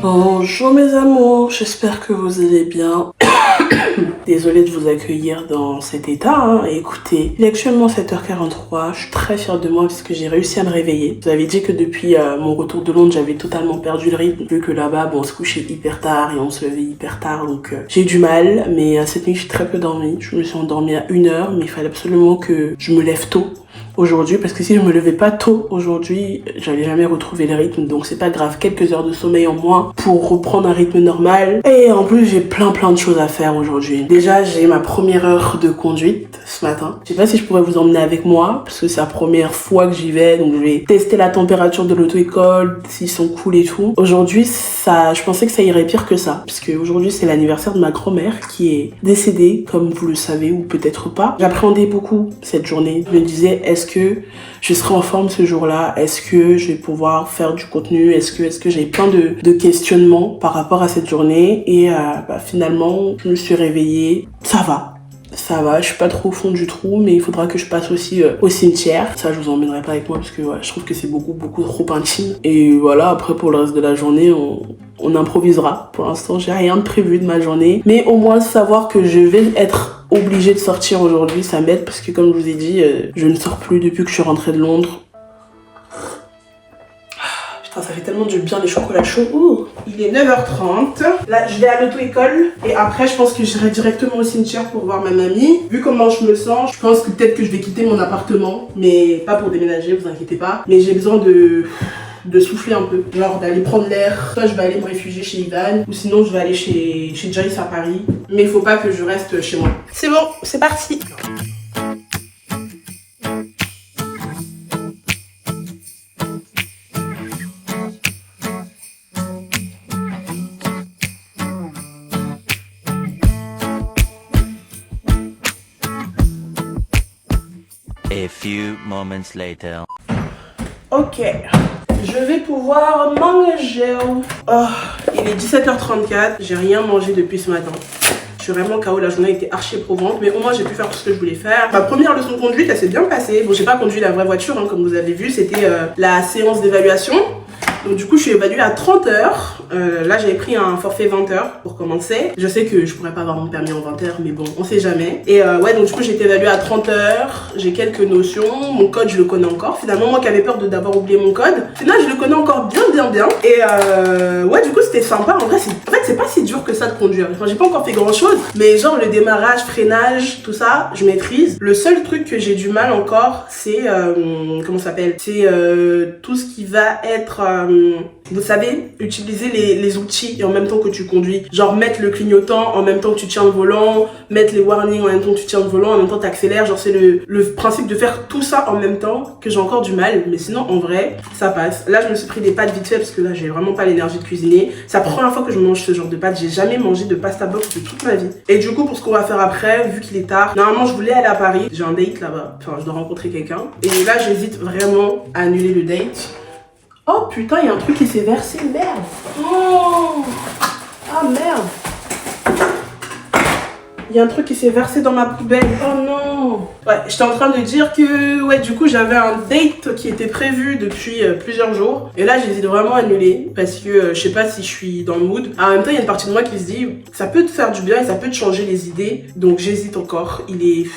Bonjour mes amours, j'espère que vous allez bien. Désolée de vous accueillir dans cet état, hein. Écoutez, il est actuellement 7h43, je suis très fière de moi parce que j'ai réussi à me réveiller. Je vous avais dit que depuis mon retour de Londres, j'avais totalement perdu le rythme, vu que là-bas, bon, on se couchait hyper tard et on se levait hyper tard, donc j'ai eu du mal, mais cette nuit, j'ai très peu dormi. Je me suis endormie à 1h, mais il fallait absolument que je me lève tôt aujourd'hui, parce que si je me levais pas tôt aujourd'hui, j'allais jamais retrouver le rythme, donc c'est pas grave, quelques heures de sommeil en moins pour reprendre un rythme normal. Et en plus, j'ai plein de choses à faire aujourd'hui. Déjà, j'ai ma première heure de conduite ce matin. Je sais pas si je pourrais vous emmener avec moi, parce que c'est la première fois que j'y vais, donc je vais tester la température de l'auto-école, s'ils sont cool et tout. Aujourd'hui, je pensais que ça irait pire que ça, parce que aujourd'hui, c'est l'anniversaire de ma grand-mère qui est décédée, comme vous le savez, ou peut-être pas. J'appréhendais beaucoup cette journée. Je me disais, est-ce que je serai en forme ce jour-là? Est-ce que je vais pouvoir faire du contenu? Est-ce que j'ai plein de questionnements par rapport à cette journée? Et finalement, je me suis réveillée. Ça va, je suis pas trop au fond du trou, mais il faudra que je passe aussi au cimetière. Ça, je vous emmènerai pas avec moi parce que je trouve que c'est beaucoup trop intime. Et voilà, après pour le reste de la journée, on improvisera. Pour l'instant, j'ai rien de prévu de ma journée, mais au moins savoir que je vais être obligée de sortir aujourd'hui, ça m'aide parce que comme je vous ai dit, je ne sors plus depuis que je suis rentrée de Londres. Putain, ça fait tellement du bien les chocolats chauds. Ouh, il est 9h30. Là, je vais à l'auto-école et après, je pense que j'irai directement au cimetière pour voir ma mamie. Vu comment je me sens, je pense que peut-être que je vais quitter mon appartement, mais pas pour déménager, vous inquiétez pas. Mais j'ai besoin de souffler un peu, genre d'aller prendre l'air. Soit je vais aller me réfugier chez Ivan, ou sinon je vais aller chez Joyce à Paris. Mais il faut pas que je reste chez moi. C'est bon, c'est parti. A few moments later. Ok. Je vais pouvoir manger. Oh, il est 17h34, j'ai rien mangé depuis ce matin. Je suis vraiment KO, la journée était archi éprouvante, mais au moins j'ai pu faire tout ce que je voulais faire. Ma première leçon de conduite, elle s'est bien passée. Bon, j'ai pas conduit la vraie voiture, hein, comme vous avez vu, c'était la séance d'évaluation. Donc du coup, je suis évaluée à 30 heures. Là, j'avais pris un forfait 20 heures pour commencer. Je sais que je pourrais pas avoir mon permis en 20 heures, mais bon, on sait jamais. Et ouais, donc du coup, j'ai été évaluée à 30 heures. J'ai quelques notions. Mon code, je le connais encore. Finalement, moi qui avais peur d'avoir oublié mon code, finalement, je le connais encore bien. Et ouais, du coup, c'était sympa. En fait, c'est pas si dur que ça de conduire. Enfin, j'ai pas encore fait grand chose, mais genre le démarrage, freinage, tout ça, je maîtrise. Le seul truc que j'ai du mal encore, c'est comment ça s'appelle? C'est tout ce qui va être vous savez, utiliser les outils et en même temps que tu conduis. Genre mettre le clignotant en même temps que tu tiens le volant, mettre les warnings en même temps que tu tiens le volant, en même temps que tu accélères. Genre c'est le principe de faire tout ça en même temps que j'ai encore du mal. Mais sinon en vrai, ça passe. Là je me suis pris des pâtes vite fait parce que là j'ai vraiment pas l'énergie de cuisiner. C'est la première fois que je mange ce genre de pâtes. J'ai jamais mangé de pasta box de toute ma vie. Et du coup pour ce qu'on va faire après, vu qu'il est tard, normalement je voulais aller à Paris. J'ai un date là-bas. Enfin je dois rencontrer quelqu'un. Et là j'hésite vraiment à annuler le date. Oh putain, il y a un truc qui s'est versé, merde. Oh, ah merde. Il y a un truc qui s'est versé dans ma poubelle. Oh non. Ouais, j'étais en train de dire que ouais, du coup, j'avais un date qui était prévu depuis plusieurs jours. Et là, j'hésite vraiment à annuler parce que je sais pas si je suis dans le mood. En même temps, il y a une partie de moi qui se dit ça peut te faire du bien et ça peut te changer les idées. Donc j'hésite encore. Il est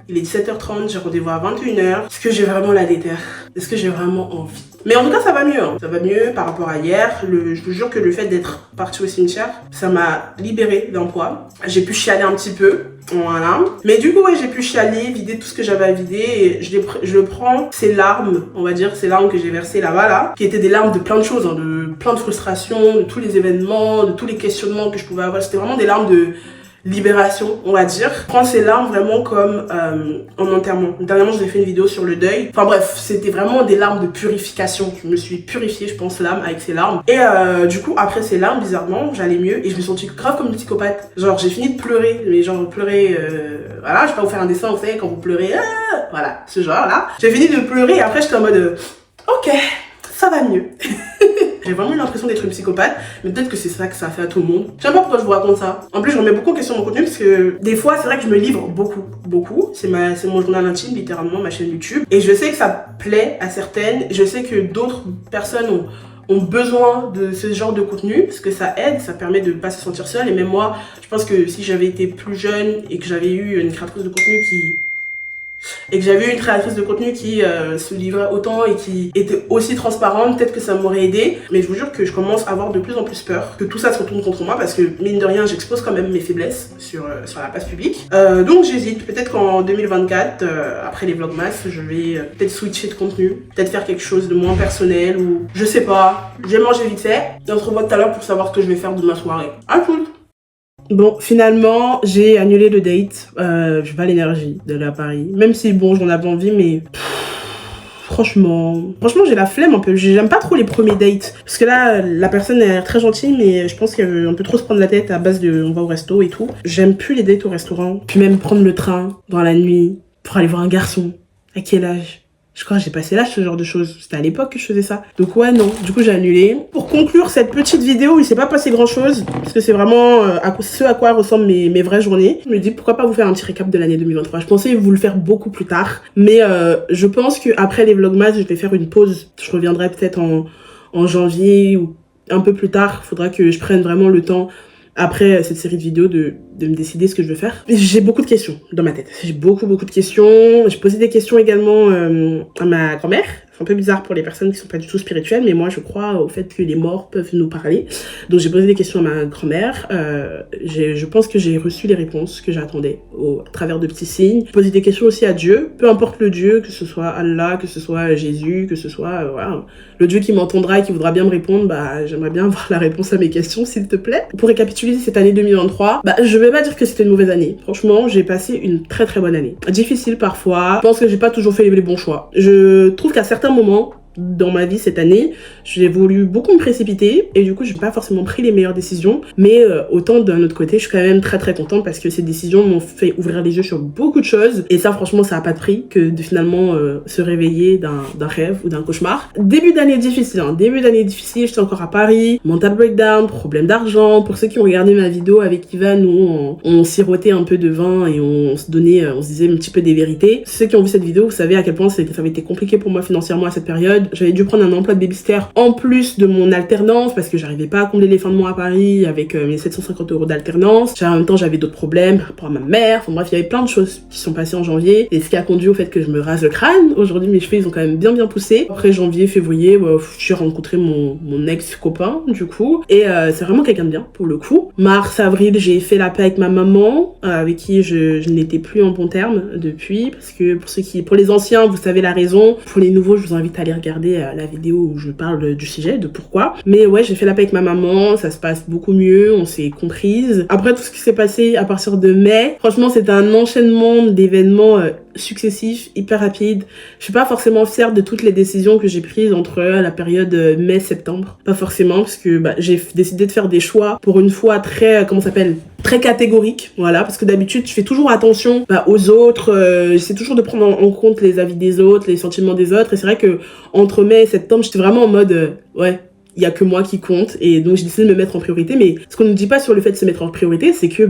17h30, j'ai rendez-vous à 21h. Est-ce que j'ai vraiment la déterre? Est-ce que j'ai vraiment envie? Mais en tout cas, ça va mieux. Hein. Ça va mieux par rapport à hier. Je vous jure que le fait d'être partie au cimetière, ça m'a libérée d'un poids. J'ai pu chialer un petit peu. Voilà. Mais du coup, ouais, j'ai pu chialer, vider tout ce que j'avais à vider. Et je le prends, ces larmes, on va dire, ces larmes que j'ai versées là-bas, là, qui étaient des larmes de plein de choses, hein, de plein de frustrations, de tous les événements, de tous les questionnements que je pouvais avoir. C'était vraiment des larmes de libération, on va dire. Je prends ces larmes vraiment comme en enterrement. Dernièrement, je vous ai fait une vidéo sur le deuil. Enfin bref, c'était vraiment des larmes de purification. Je me suis purifiée, je pense, l'âme avec ces larmes. Et du coup, après ces larmes, bizarrement, j'allais mieux et je me sentais grave comme une psychopathe. Genre, j'ai fini de pleurer, mais genre pleurer, voilà, je vais pas vous faire un dessin, vous savez, quand vous pleurez, voilà, ce genre-là. J'ai fini de pleurer et après, j'étais en mode, ok, ça va mieux. J'ai vraiment eu l'impression d'être une psychopathe, mais peut-être que c'est ça que ça fait à tout le monde. Je sais pas pourquoi je vous raconte ça. En plus, je remets beaucoup en question mon contenu parce que des fois, c'est vrai que je me livre beaucoup. C'est mon journal intime, littéralement, ma chaîne YouTube. Et je sais que ça plaît à certaines. Je sais que d'autres personnes ont besoin de ce genre de contenu parce que ça aide, ça permet de ne pas se sentir seul. Et même moi, je pense que si j'avais été plus jeune et que j'avais eu une créatrice de contenu qui se livrait autant et qui était aussi transparente, peut-être que ça m'aurait aidé. Mais je vous jure que je commence à avoir de plus en plus peur que tout ça se retourne contre moi parce que mine de rien j'expose quand même mes faiblesses sur la place publique. Donc j'hésite, peut-être qu'en 2024 après les vlogmas je vais peut-être switcher de contenu, peut-être faire quelque chose de moins personnel ou je sais pas. J'ai mangé vite fait et on se revoit tout à l'heure pour savoir ce que je vais faire de ma soirée. À toutes. Bon, finalement, j'ai annulé le date. J'ai pas l'énergie d'aller à Paris. Même si, bon, j'en avais envie, mais... Franchement, j'ai la flemme un peu. J'aime pas trop les premiers dates. Parce que là, la personne a l'air très gentille, mais je pense qu'elle veut un peu trop se prendre la tête à base de on va au resto et tout. J'aime plus les dates au restaurant. Puis même prendre le train dans la nuit pour aller voir un garçon. À quel âge ? Je crois que j'ai passé l'âge, ce genre de choses. C'était à l'époque que je faisais ça. Donc ouais, non. Du coup, j'ai annulé. Pour conclure cette petite vidéo, il s'est pas passé grand chose. Parce que c'est vraiment ce à quoi ressemblent mes vraies journées. Je me dis, pourquoi pas vous faire un petit récap de l'année 2023. Je pensais vous le faire beaucoup plus tard. Mais je pense qu'après les vlogmas, je vais faire une pause. Je reviendrai peut-être en janvier ou un peu plus tard. Faudra que je prenne vraiment le temps après cette série de vidéos de me décider ce que je veux faire. J'ai beaucoup de questions dans ma tête. J'ai beaucoup de questions. J'ai posé des questions également à ma grand-mère. C'est un peu bizarre pour les personnes qui sont pas du tout spirituelles, mais moi je crois au fait que les morts peuvent nous parler. Donc j'ai posé des questions à ma grand-mère. Je pense que j'ai reçu les réponses que j'attendais à travers de petits signes. J'ai posé des questions aussi à Dieu, peu importe le Dieu, que ce soit Allah, que ce soit Jésus, que ce soit voilà, le Dieu qui m'entendra et qui voudra bien me répondre. Bah j'aimerais bien avoir la réponse à mes questions s'il te plaît. Pour récapituler cette année 2023, je vais pas dire que c'était une mauvaise année. Franchement, j'ai passé une très bonne année. Difficile parfois. Je pense que j'ai pas toujours fait les bons choix. Je trouve qu'à certains moments dans ma vie cette année, j'ai voulu beaucoup me précipiter et du coup j'ai pas forcément pris les meilleures décisions, mais autant d'un autre côté je suis quand même très contente parce que ces décisions m'ont fait ouvrir les yeux sur beaucoup de choses et ça franchement ça a pas de prix que de finalement se réveiller d'un rêve ou d'un cauchemar. Début d'année difficile, j'étais encore à Paris, mental breakdown, problème d'argent. Pour ceux qui ont regardé ma vidéo avec Ivan où on sirotait un peu de vin et on se disait un petit peu des vérités, ceux qui ont vu cette vidéo vous savez à quel point ça avait été compliqué pour moi financièrement à cette période. J'avais dû prendre un emploi de babysitter en plus de mon alternance parce que j'arrivais pas à combler les fins de mois à Paris avec mes 750 € d'alternance. En même temps, j'avais d'autres problèmes par rapport à ma mère. Enfin bref, il y avait plein de choses qui sont passées en janvier et ce qui a conduit au fait que je me rase le crâne. Aujourd'hui, mes cheveux, ils ont quand même bien poussé. Après janvier, février, j'ai rencontré mon ex-copain du coup et c'est vraiment quelqu'un de bien pour le coup. Mars, avril, j'ai fait la paix avec ma maman avec qui je n'étais plus en bon terme depuis parce que pour les anciens, vous savez la raison. Pour les nouveaux, je vous invite à aller regarder la vidéo où je parle du sujet, de pourquoi. Mais ouais, j'ai fait la paix avec ma maman, ça se passe beaucoup mieux, on s'est comprises. Après tout ce qui s'est passé à partir de mai, franchement c'était un enchaînement d'événements successifs, hyper rapides. Je suis pas forcément fière de toutes les décisions que j'ai prises entre la période mai-septembre. Pas forcément, parce que j'ai décidé de faire des choix pour une fois très catégorique, voilà, parce que d'habitude je fais toujours attention aux autres, j'essaie toujours de prendre en compte les avis des autres, les sentiments des autres, et c'est vrai que entre mai et septembre j'étais vraiment en mode ouais, il y a que moi qui compte, et donc j'ai décidé de me mettre en priorité. Mais ce qu'on ne dit pas sur le fait de se mettre en priorité, c'est que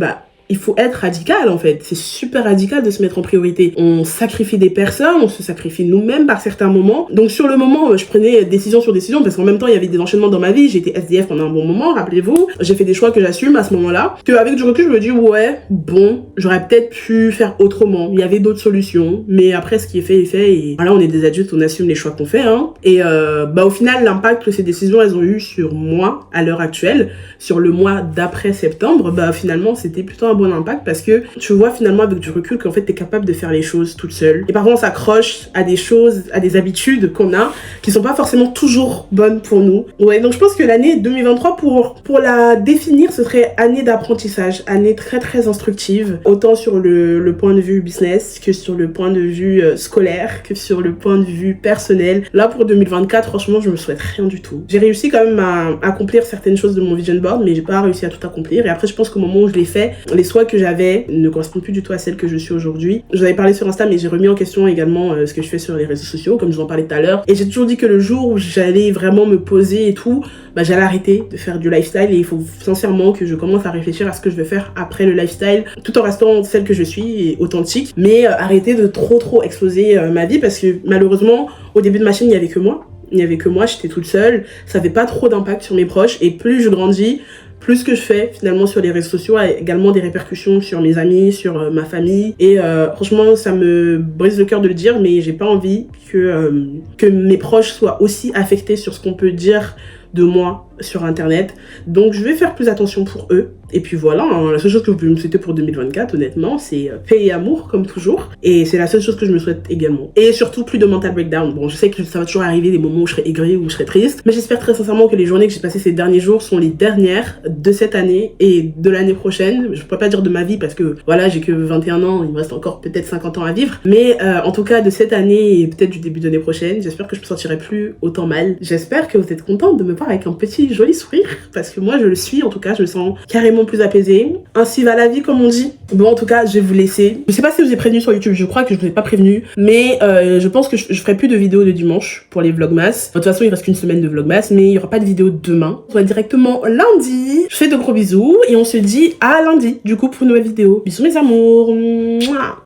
il faut être radical en fait, c'est super radical de se mettre en priorité. On sacrifie des personnes, on se sacrifie nous-mêmes par certains moments. Donc sur le moment, je prenais décision sur décision parce qu'en même temps il y avait des enchaînements dans ma vie. J'ai été SDF pendant un bon moment, rappelez-vous. J'ai fait des choix que j'assume à ce moment-là. Qu'avec du recul, je me dis ouais, bon, j'aurais peut-être pu faire autrement. Il y avait d'autres solutions, mais après ce qui est fait est fait. Et voilà, on est des adultes, on assume les choix qu'on fait. Et au final, l'impact que ces décisions elles ont eu sur moi à l'heure actuelle, sur le mois d'après septembre, finalement c'était plutôt un bon impact parce que tu vois finalement avec du recul qu'en fait t'es capable de faire les choses toute seule. Et parfois on s'accroche à des choses, à des habitudes qu'on a qui sont pas forcément toujours bonnes pour nous. Ouais, donc je pense que l'année 2023 pour la définir, ce serait année d'apprentissage, année très instructive, autant sur le point de vue business que sur le point de vue scolaire, que sur le point de vue personnel. Là pour 2024, franchement je me souhaite rien du tout. J'ai réussi quand même à accomplir certaines choses de mon vision board, mais j'ai pas réussi à tout accomplir. Et après je pense qu'au moment où je l'ai fait, les souhaits que j'avais ne correspondent plus du tout à celles que je suis aujourd'hui. J'en avais parlé sur Insta, mais j'ai remis en question également ce que je fais sur les réseaux sociaux, comme je vous en parlais tout à l'heure. Et j'ai toujours dit que le jour où j'allais vraiment me poser et tout, j'allais arrêter de faire du lifestyle, et il faut sincèrement que je commence à réfléchir à ce que je vais faire après le lifestyle, tout en restant celle que je suis et authentique, mais arrêter de trop exposer ma vie, parce que malheureusement au début de ma chaîne il y avait que moi. Il n'y avait que moi, j'étais toute seule. Ça n'avait pas trop d'impact sur mes proches. Et plus je grandis, plus ce que je fais finalement sur les réseaux sociaux a également des répercussions sur mes amis, sur ma famille. Et franchement, ça me brise le cœur de le dire, mais j'ai pas envie que mes proches soient aussi affectés sur ce qu'on peut dire de moi sur internet. Donc je vais faire plus attention pour eux. Et puis voilà, hein, la seule chose que vous pouvez me souhaiter pour 2024, honnêtement, c'est paix et amour, comme toujours. Et c'est la seule chose que je me souhaite également. Et surtout, plus de mental breakdown. Bon, je sais que ça va toujours arriver des moments où je serai aigrie, où je serai triste. Mais j'espère très sincèrement que les journées que j'ai passées ces derniers jours sont les dernières de cette année et de l'année prochaine. Je peux pas dire de ma vie parce que, voilà, j'ai que 21 ans, il me reste encore peut-être 50 ans à vivre. Mais en tout cas, de cette année et peut-être du début de l'année prochaine, j'espère que je me sentirai plus autant mal. J'espère que vous êtes contente de me voir avec un petit joli sourire. Parce que moi, je le suis, en tout cas, je me sens carrément plus apaisée. Ainsi va la vie, comme on dit. Bon, en tout cas, je vais vous laisser. Je sais pas si je vous ai prévenu sur YouTube, je crois que je vous ai pas prévenu, mais je pense que je ferai plus de vidéos de dimanche pour les vlogmas. De toute façon, il reste qu'une semaine de vlogmas, mais il y aura pas de vidéo demain. On va directement lundi. Je fais de gros bisous et on se dit à lundi, du coup, pour une nouvelle vidéo. Bisous mes amours. Mouah.